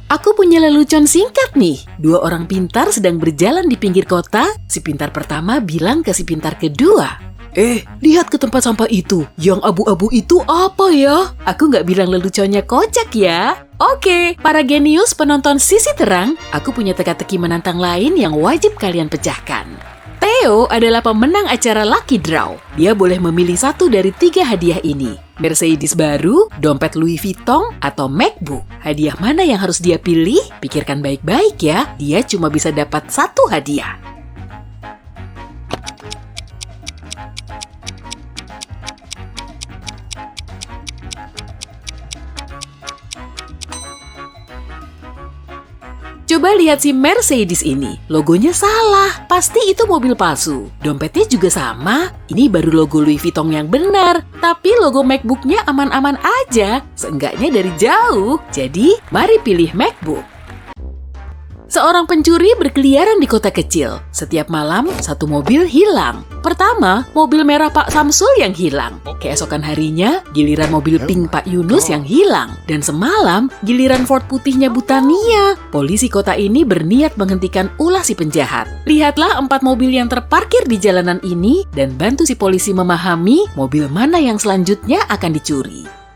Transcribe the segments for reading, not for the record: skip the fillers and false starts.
Aku punya lelucon singkat nih. Dua orang pintar sedang berjalan di pinggir kota. Si pintar pertama bilang ke si pintar kedua, lihat ke tempat sampah itu. Yang abu-abu itu apa ya? Aku nggak bilang leluconnya kocak ya. Oke, para genius penonton Sisi Terang, aku punya teka-teki menantang lain yang wajib kalian pecahkan. Theo adalah pemenang acara Lucky Draw. Dia boleh memilih satu dari 3 hadiah ini. Mercedes baru, dompet Louis Vuitton, atau MacBook. Hadiah mana yang harus dia pilih? Pikirkan baik-baik ya. Dia cuma bisa dapat 1 hadiah. Coba lihat si Mercedes ini, logonya salah, pasti itu mobil palsu. Dompetnya juga sama, ini baru logo Louis Vuitton yang benar, tapi logo MacBook-nya aman-aman aja, seenggaknya dari jauh. Jadi, mari pilih MacBook. Seorang pencuri berkeliaran di kota kecil. Setiap malam, satu mobil hilang. Pertama, mobil merah Pak Samsul yang hilang. Keesokan harinya, giliran mobil pink Pak Yunus yang hilang. Dan semalam, giliran Ford putihnya Bu Tania. Polisi kota ini berniat menghentikan ulah si penjahat. Lihatlah 4 mobil yang terparkir di jalanan ini dan bantu si polisi memahami mobil mana yang selanjutnya akan dicuri.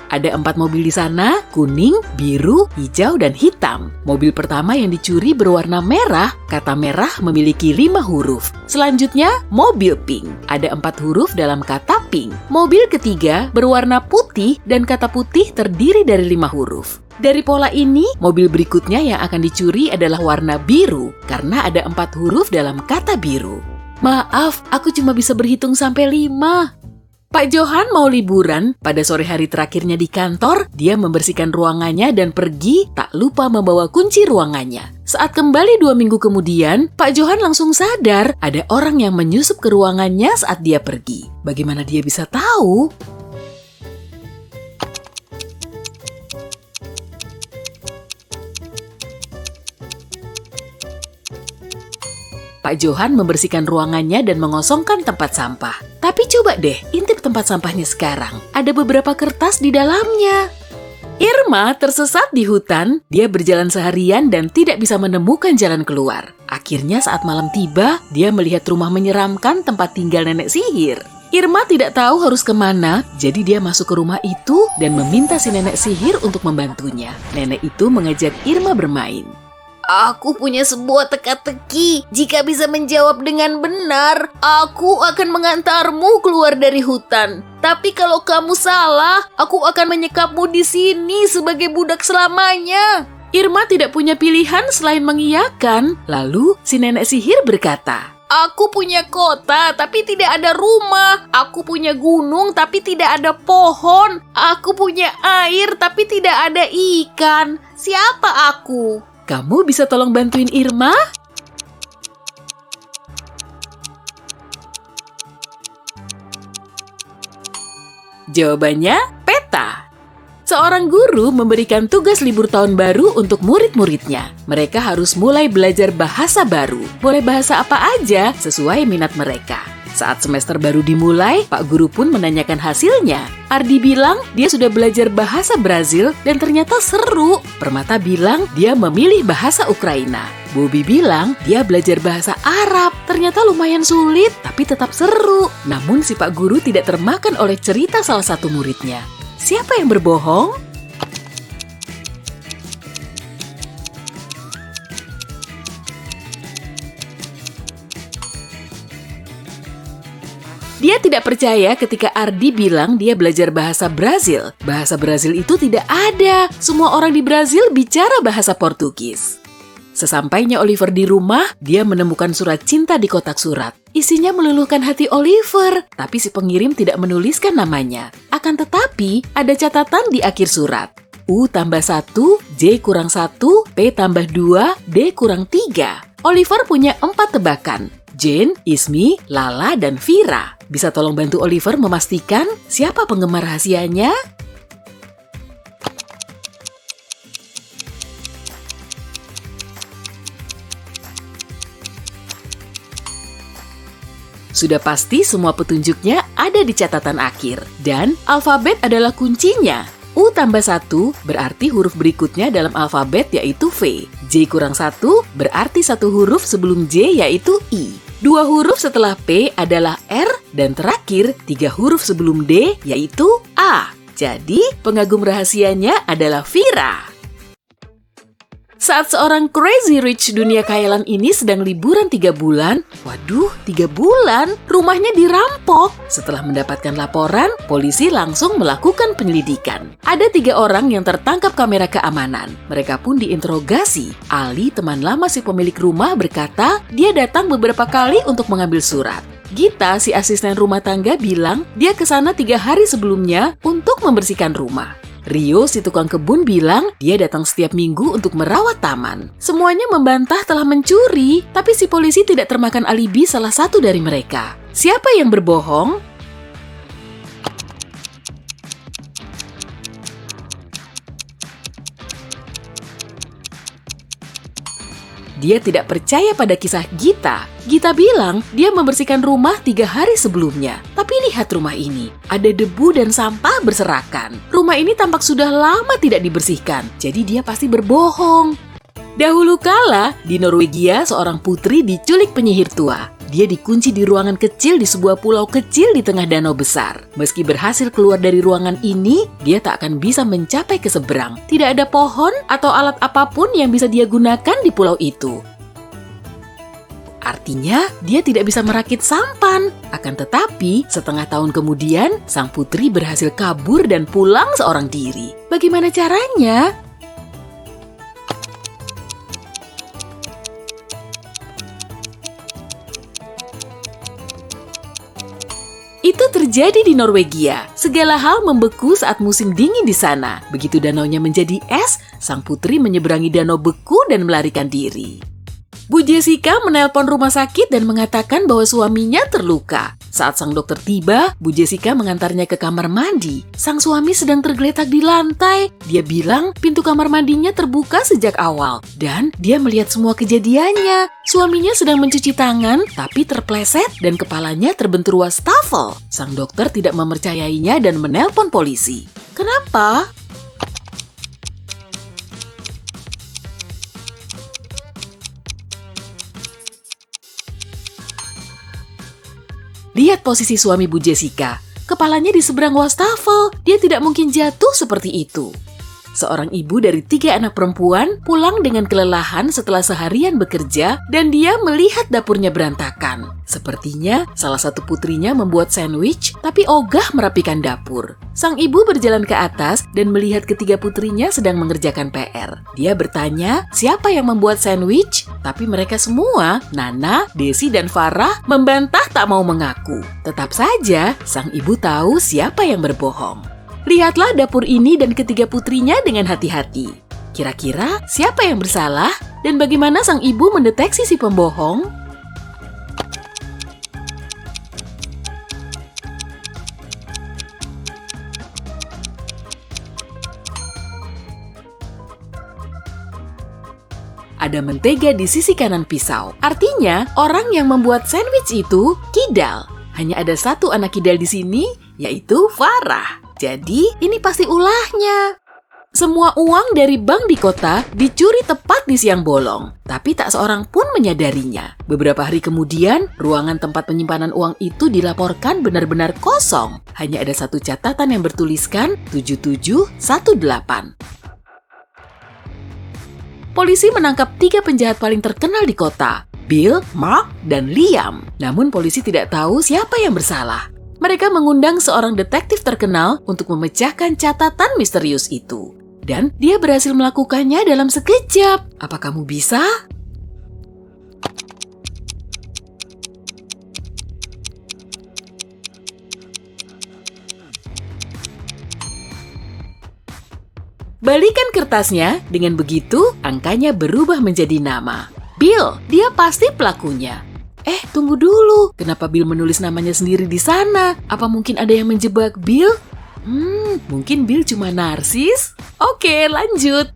Ada 4 mobil di sana, kuning, biru, hijau, dan hitam. Mobil pertama yang dicuri berwarna merah, kata merah memiliki 5 huruf. Selanjutnya, mobil pink. Ada 4 huruf dalam kata pink. Mobil ketiga berwarna putih dan kata putih terdiri dari 5 huruf. Dari pola ini, mobil berikutnya yang akan dicuri adalah warna biru, karena ada 4 huruf dalam kata biru. Maaf, aku cuma bisa berhitung sampai 5. Pak Johan mau liburan, pada sore hari terakhirnya di kantor, dia membersihkan ruangannya dan pergi, tak lupa membawa kunci ruangannya. Saat kembali 2 minggu kemudian, Pak Johan langsung sadar ada orang yang menyusup ke ruangannya saat dia pergi. Bagaimana dia bisa tahu? Pak Johan membersihkan ruangannya dan mengosongkan tempat sampah. Tapi coba deh, intip tempat sampahnya sekarang. Ada beberapa kertas di dalamnya. Irma tersesat di hutan, dia berjalan seharian dan tidak bisa menemukan jalan keluar. Akhirnya saat malam tiba, dia melihat rumah menyeramkan tempat tinggal nenek sihir. Irma tidak tahu harus kemana, jadi dia masuk ke rumah itu dan meminta si nenek sihir untuk membantunya. Nenek itu mengajak Irma bermain. Aku punya sebuah teka-teki. Jika bisa menjawab dengan benar, aku akan mengantarmu keluar dari hutan. Tapi kalau kamu salah, aku akan menyekapmu di sini sebagai budak selamanya. Irma tidak punya pilihan selain mengiyakan. Lalu si nenek sihir berkata, Aku punya kota, tapi tidak ada rumah. Aku punya gunung, tapi tidak ada pohon. Aku punya air, tapi tidak ada ikan. Siapa aku? Kamu bisa tolong bantuin Irma? Jawabannya, peta. Seorang guru memberikan tugas libur tahun baru untuk murid-muridnya. Mereka harus mulai belajar bahasa baru. Boleh bahasa apa aja sesuai minat mereka. Saat semester baru dimulai, Pak Guru pun menanyakan hasilnya. Ardi bilang dia sudah belajar bahasa Brazil dan ternyata seru. Permata bilang dia memilih bahasa Ukraina. Bobby bilang dia belajar bahasa Arab. Ternyata lumayan sulit, tapi tetap seru. Namun si Pak Guru tidak termakan oleh cerita salah satu muridnya. Siapa yang berbohong? Dia tidak percaya ketika Ardi bilang dia belajar bahasa Brazil. Bahasa Brazil itu tidak ada. Semua orang di Brazil bicara bahasa Portugis. Sesampainya Oliver di rumah, dia menemukan surat cinta di kotak surat. Isinya meluluhkan hati Oliver, tapi si pengirim tidak menuliskan namanya. Akan tetapi, ada catatan di akhir surat. U tambah 1, J kurang 1, P tambah 2, D kurang 3. Oliver punya 4 tebakan. Jane, Ismi, Lala, dan Vira. Bisa tolong bantu Oliver memastikan siapa penggemar rahasianya? Sudah pasti semua petunjuknya ada di catatan akhir. Dan alfabet adalah kuncinya. U tambah 1 berarti huruf berikutnya dalam alfabet yaitu V. J kurang 1 berarti satu huruf sebelum J yaitu I. 2 huruf setelah P adalah R dan terakhir 3 huruf sebelum D yaitu A. Jadi pengagum rahasianya adalah Vira. Saat seorang crazy rich dunia khayalan ini sedang liburan 3 bulan, 3 bulan, rumahnya dirampok. Setelah mendapatkan laporan, polisi langsung melakukan penyelidikan. Ada 3 orang yang tertangkap kamera keamanan. Mereka pun diinterogasi. Ali, teman lama si pemilik rumah, berkata dia datang beberapa kali untuk mengambil surat. Gita, si asisten rumah tangga, bilang dia ke sana 3 hari sebelumnya untuk membersihkan rumah. Rio, si tukang kebun, bilang dia datang setiap minggu untuk merawat taman. Semuanya membantah telah mencuri, tapi si polisi tidak termakan alibi salah satu dari mereka. Siapa yang berbohong? Dia tidak percaya pada kisah Gita. Gita bilang dia membersihkan rumah 3 hari sebelumnya. Tapi lihat rumah ini. Ada debu dan sampah berserakan. Rumah ini tampak sudah lama tidak dibersihkan. Jadi dia pasti berbohong. Dahulu kala, di Norwegia seorang putri diculik penyihir tua. Dia dikunci di ruangan kecil di sebuah pulau kecil di tengah danau besar. Meski berhasil keluar dari ruangan ini, dia tak akan bisa mencapai ke seberang. Tidak ada pohon atau alat apapun yang bisa dia gunakan di pulau itu. Artinya, dia tidak bisa merakit sampan. Akan tetapi, setengah tahun kemudian, sang putri berhasil kabur dan pulang seorang diri. Bagaimana caranya? Itu terjadi di Norwegia. Segala hal membeku saat musim dingin di sana. Begitu danaunya menjadi es, sang putri menyeberangi danau beku dan melarikan diri. Bu Jessica menelpon rumah sakit dan mengatakan bahwa suaminya terluka. Saat sang dokter tiba, Bu Jessica mengantarnya ke kamar mandi. Sang suami sedang tergeletak di lantai. Dia bilang pintu kamar mandinya terbuka sejak awal. Dan dia melihat semua kejadiannya. Suaminya sedang mencuci tangan, tapi terpleset dan kepalanya terbentur wastafel. Sang dokter tidak mempercayainya dan menelpon polisi. Kenapa? Lihat posisi suami Bu Jessica. Kepalanya di seberang wastafel. Dia tidak mungkin jatuh seperti itu. Seorang ibu dari 3 anak perempuan pulang dengan kelelahan setelah seharian bekerja dan dia melihat dapurnya berantakan. Sepertinya salah satu putrinya membuat sandwich tapi ogah merapikan dapur. Sang ibu berjalan ke atas dan melihat ketiga putrinya sedang mengerjakan PR. Dia bertanya siapa yang membuat sandwich, tapi mereka semua, Nana, Desi, dan Farah, membantah tak mau mengaku. Tetap saja, sang ibu tahu siapa yang berbohong. Lihatlah dapur ini dan ketiga putrinya dengan hati-hati. Kira-kira siapa yang bersalah dan bagaimana sang ibu mendeteksi si pembohong? Ada mentega di sisi kanan pisau. Artinya, orang yang membuat sandwich itu kidal. Hanya ada satu anak kidal di sini, yaitu Farah. Jadi, ini pasti ulahnya. Semua uang dari bank di kota dicuri tepat di siang bolong. Tapi tak seorang pun menyadarinya. Beberapa hari kemudian, ruangan tempat penyimpanan uang itu dilaporkan benar-benar kosong. Hanya ada satu catatan yang bertuliskan 7718. Polisi menangkap 3 penjahat paling terkenal di kota, Bill, Mark, dan Liam. Namun polisi tidak tahu siapa yang bersalah. Mereka mengundang seorang detektif terkenal untuk memecahkan catatan misterius itu. Dan dia berhasil melakukannya dalam sekejap. Apa kamu bisa? Balikan kertasnya, dengan begitu angkanya berubah menjadi nama. Bill, dia pasti pelakunya. Tunggu dulu. Kenapa Bill menulis namanya sendiri di sana? Apa mungkin ada yang menjebak Bill? Mungkin Bill cuma narsis? Oke, lanjut.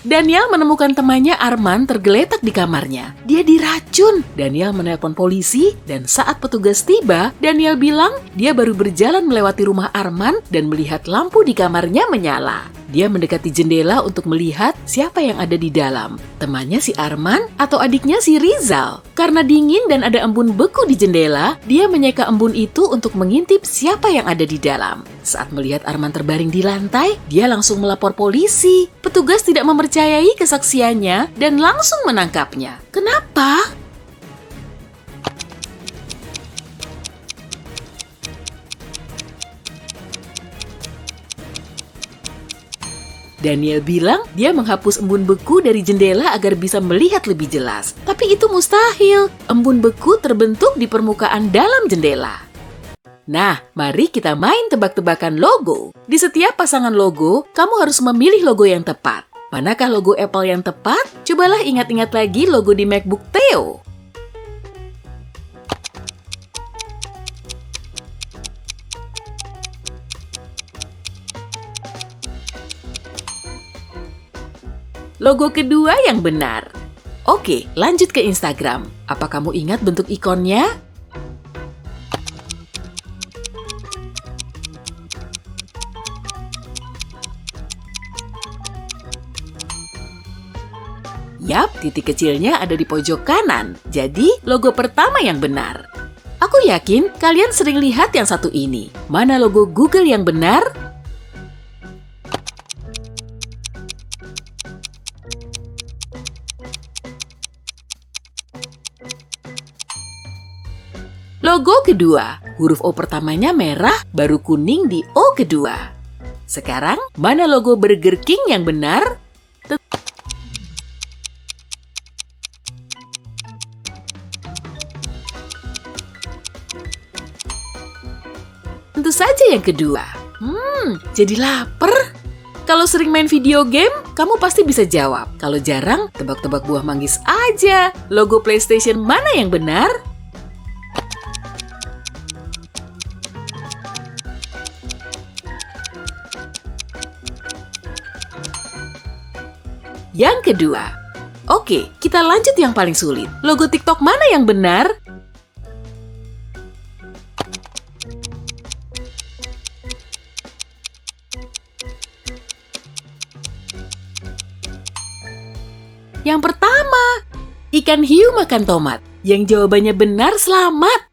Daniel menemukan temannya Arman tergeletak di kamarnya. Dia diracun. Daniel menelpon polisi dan saat petugas tiba, Daniel bilang dia baru berjalan melewati rumah Arman dan melihat lampu di kamarnya menyala. Dia mendekati jendela untuk melihat siapa yang ada di dalam. Temannya si Arman atau adiknya si Rizal. Karena dingin dan ada embun beku di jendela, dia menyeka embun itu untuk mengintip siapa yang ada di dalam. Saat melihat Arman terbaring di lantai, dia langsung melapor polisi. Petugas tidak mempercayai kesaksiannya dan langsung menangkapnya. Kenapa? Daniel bilang dia menghapus embun beku dari jendela agar bisa melihat lebih jelas. Tapi itu mustahil. Embun beku terbentuk di permukaan dalam jendela. Nah, mari kita main tebak-tebakan logo. Di setiap pasangan logo, kamu harus memilih logo yang tepat. Manakah logo Apple yang tepat? Cobalah ingat-ingat lagi logo di MacBook Theo. Logo kedua yang benar. Oke, lanjut ke Instagram. Apa kamu ingat bentuk ikonnya? Yap, titik kecilnya ada di pojok kanan. Jadi, logo pertama yang benar. Aku yakin kalian sering lihat yang satu ini. Mana logo Google yang benar? Logo kedua, huruf O pertamanya merah, baru kuning di O kedua. Sekarang, mana logo Burger King yang benar? Tentu saja yang kedua. Jadi lapar. Kalau sering main video game, kamu pasti bisa jawab. Kalau jarang, tebak-tebak buah manggis aja. Logo PlayStation mana yang benar? Yang kedua. Oke, kita lanjut yang paling sulit. Logo TikTok mana yang benar? Yang pertama, ikan hiu makan tomat. Yang jawabannya benar, selamat.